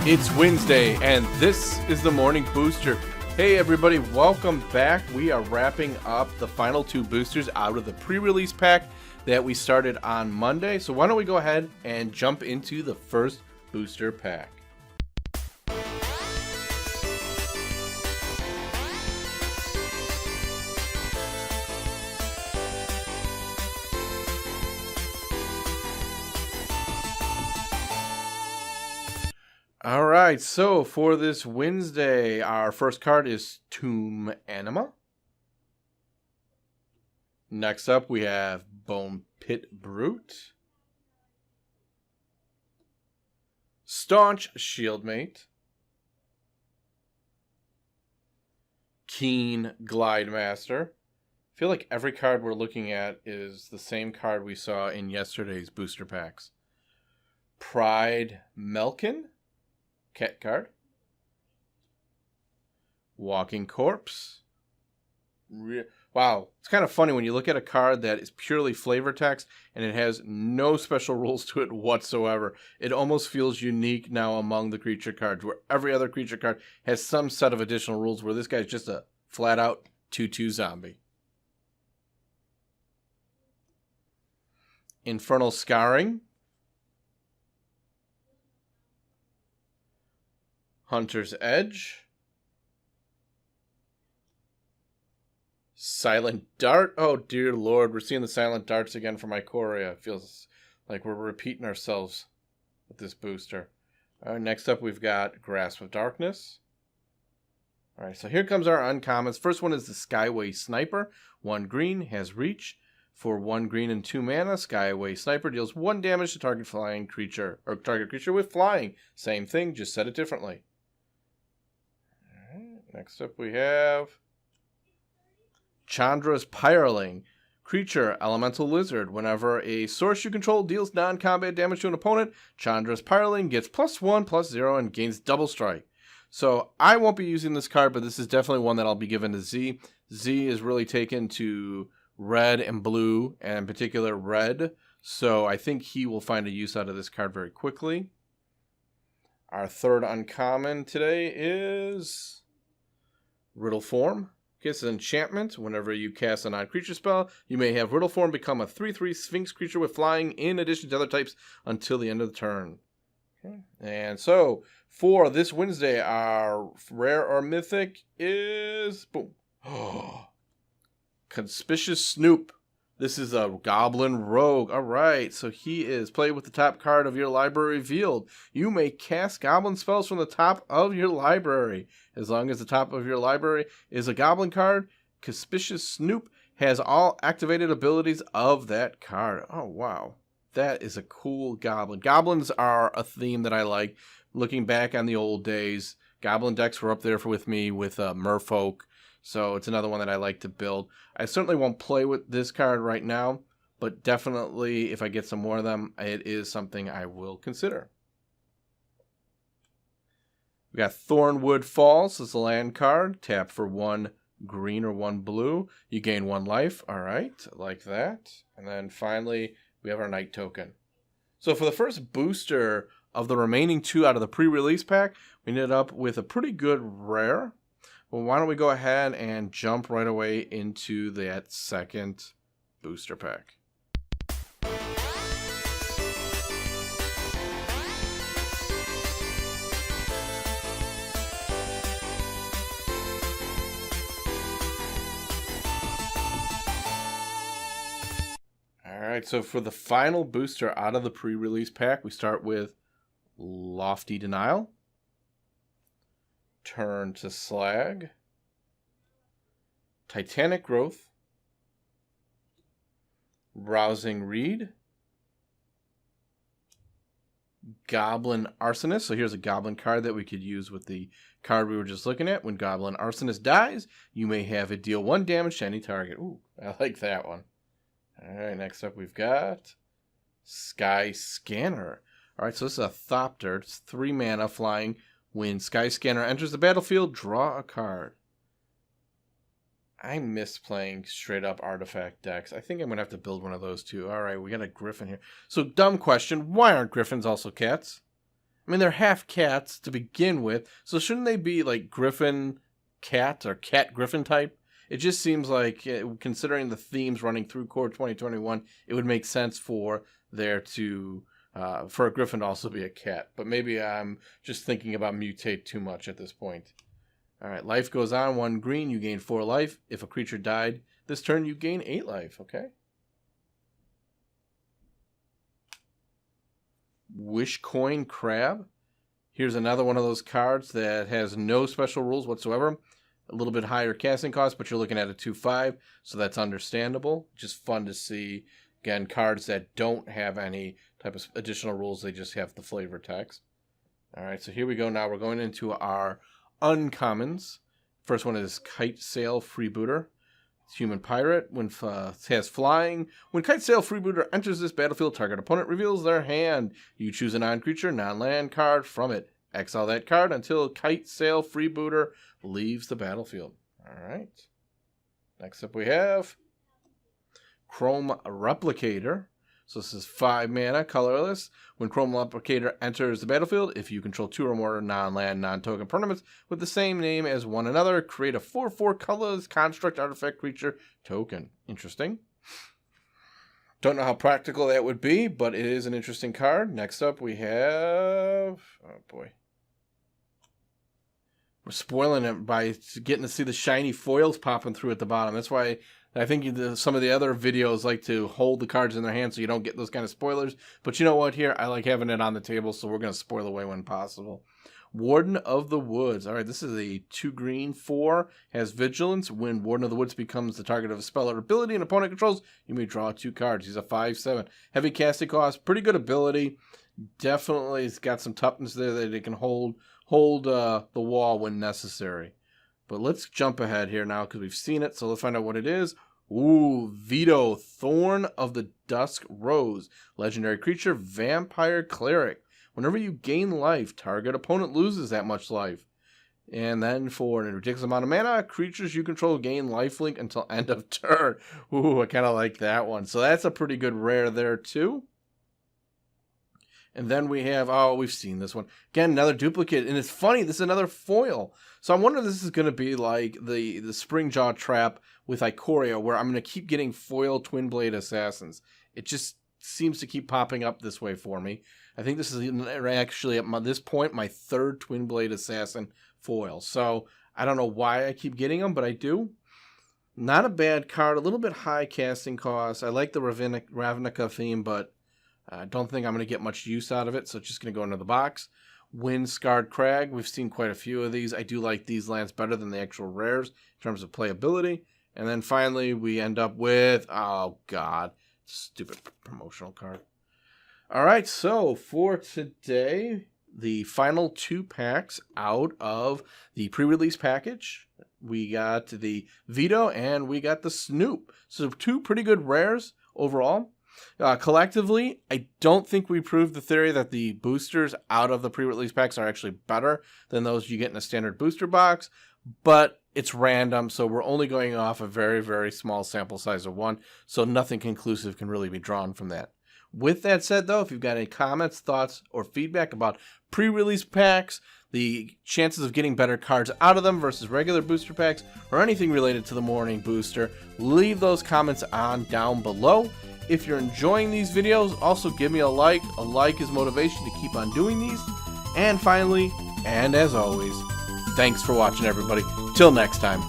It's Wednesday, and this is the Morning Booster. Hey everybody, welcome back. We are wrapping up the final two boosters out of the pre-release pack that we started on Monday. So why don't we go ahead and jump into the first booster pack. All right, so for this Wednesday, our first card is Tomb Anima. Next up, we have Bone Pit Brute, Staunch Shieldmate, Keen Glide Master. I feel like every card we're looking at is the same card we saw in yesterday's booster packs. Pride Melkin. Cat card. Walking Corpse. Wow, it's kind of funny when you look at a card that is purely flavor text and it has no special rules to it whatsoever. It almost feels unique now among the creature cards, where every other creature card has some set of additional rules, where this guy's just a flat out 2/2 zombie. Infernal Scarring. Hunter's Edge. Silent Dart. Oh, dear Lord. We're seeing the Silent Darts again from Ikoria. It feels like we're repeating ourselves with this booster. All right, next up, we've got Grasp of Darkness. All right, so here comes our uncommons. First one is the Skyway Sniper. 1 green, has reach. For 1 green and 2 mana, Skyway Sniper deals 1 damage to target flying creature, or target creature with flying. Same thing, just said it differently. Next up we have Chandra's Pyreling. Creature, Elemental Lizard. Whenever a source you control deals non-combat damage to an opponent, Chandra's Pyreling gets +1/+0 and gains double strike. So I won't be using this card, but this is definitely one that I'll be giving to Z. Z is really taken to red and blue, and in particular red. So I think he will find a use out of this card very quickly. Our third uncommon today is Riddle Form. Okay, it's an enchantment. Whenever you cast a non-creature spell, you may have Riddle Form become a 3/3 Sphinx creature with flying in addition to other types until the end of the turn. Okay. And so, for this Wednesday, our rare or mythic is... boom. Conspicuous Snoop. This is a Goblin Rogue. All right, so he is played with the top card of your library revealed. You may cast Goblin spells from the top of your library. As long as the top of your library is a Goblin card, Conspicuous Snoop has all activated abilities of that card. Oh, wow. That is a cool Goblin. Goblins are a theme that I like. Looking back on the old days, Goblin decks were up there with me with Merfolk. So it's another one that I like to build. I certainly won't play with this card right now, but definitely if I get some more of them, it is something I will consider. We got Thornwood Falls. This is a land card. Tap for 1 green or 1 blue. You gain 1 life. All right, like that. And then finally, we have our Night Token. So for the first booster of the remaining 2 out of the pre-release pack, we ended up with a pretty good rare. Well, why don't we go ahead and jump right away into that second booster pack. All right, so for the final booster out of the pre-release pack, we start with Lofty Denial. Turn to Slag, Titanic Growth, Rousing Reed, Goblin Arsonist. So here's a Goblin card that we could use with the card we were just looking at. When Goblin Arsonist dies, you may have it deal 1 damage to any target. Ooh, I like that one. All right, next up we've got Sky Scanner. All right, so this is a Thopter. It's 3 mana flying. When Sky Scanner enters the battlefield, draw a card. I miss playing straight up artifact decks. I think I'm going to have to build one of those too. All right, we got a Griffin here. So, dumb question. Why aren't Griffins also cats? I mean, they're half cats to begin with, so shouldn't they be like Griffin cat or cat Griffin type? It just seems like, considering the themes running through Core 2021, it would make sense for there to for a Griffin to also be a cat. But maybe I'm just thinking about mutate too much at this point. All right, life goes on. 1 green, you gain 4 life. If a creature died this turn, you gain 8 life. Okay. Wish Coin Crab. Here's another one of those cards that has no special rules whatsoever. A little bit higher casting cost, but you're looking at a 2/5, so that's understandable. Just fun to see, again, cards that don't have any type of additional rules. They just have the flavor text. All right, so here we go. Now we're going into our uncommons. First one is Kite Sail Freebooter. It's Human Pirate. When has flying. When Kite Sail Freebooter enters this battlefield, target opponent reveals their hand. You choose a non-creature, non-land card from it. Exile that card until Kite Sail Freebooter leaves the battlefield. All right. Next up we have Chrome Replicator. So this is 5 mana, colorless. When Chrome Replicator enters the battlefield, if you control 2 or more non-land, non-token permanents with the same name as one another, create a 4/4 colorless construct artifact creature token. Interesting. Don't know how practical that would be, but it is an interesting card. Next up we have... oh boy. We're spoiling it by getting to see the shiny foils popping through at the bottom. That's why I think some of the other videos like to hold the cards in their hands so you don't get those kind of spoilers. But you know what? Here, I like having it on the table, so we're going to spoil away when possible. Warden of the Woods. All right, this is a 2 green 4. Has Vigilance. When Warden of the Woods becomes the target of a spell or ability and opponent controls, you may draw 2 cards. He's a 5/7. Heavy casting cost. Pretty good ability. Definitely has got some toughness there that it can hold the wall when necessary. But let's jump ahead here now because we've seen it. So let's find out what it is. Ooh, Vito, Thorn of the Dusk Rose. Legendary creature, Vampire Cleric. Whenever you gain life, target opponent loses that much life. And then for a ridiculous amount of mana, creatures you control gain lifelink until end of turn. Ooh, I kind of like that one. So that's a pretty good rare there too. And then we have, oh, we've seen this one. Again, another duplicate. And it's funny, this is another foil. So I'm wondering if this is going to be like the Springjaw Trap with Ikoria, where I'm going to keep getting foil Twin Blade Assassins. It just seems to keep popping up this way for me. I think this is actually, at this point, my 3rd Twin Blade Assassin foil. So I don't know why I keep getting them, but I do. Not a bad card. A little bit high casting cost. I like the Ravnica theme, but I don't think I'm going to get much use out of it, so it's just going to go into the box. Windscarred Crag. We've seen quite a few of these. I do like these lands better than the actual rares in terms of playability. And then finally, we end up with, oh god, stupid promotional card. All right, so for today, the final 2 packs out of the pre-release package. We got the Vito and we got the Snoop. So 2 pretty good rares overall. Collectively, I don't think we proved the theory that the boosters out of the pre-release packs are actually better than those you get in a standard booster box, but it's random, so we're only going off a very, very small sample size of 1, so nothing conclusive can really be drawn from that. With that said, though, if you've got any comments, thoughts, or feedback about pre-release packs, the chances of getting better cards out of them versus regular booster packs, or anything related to the morning booster, leave those comments on down below. If you're enjoying these videos, also give me a like. A like is motivation to keep on doing these. And finally, and as always, thanks for watching, everybody. Till next time.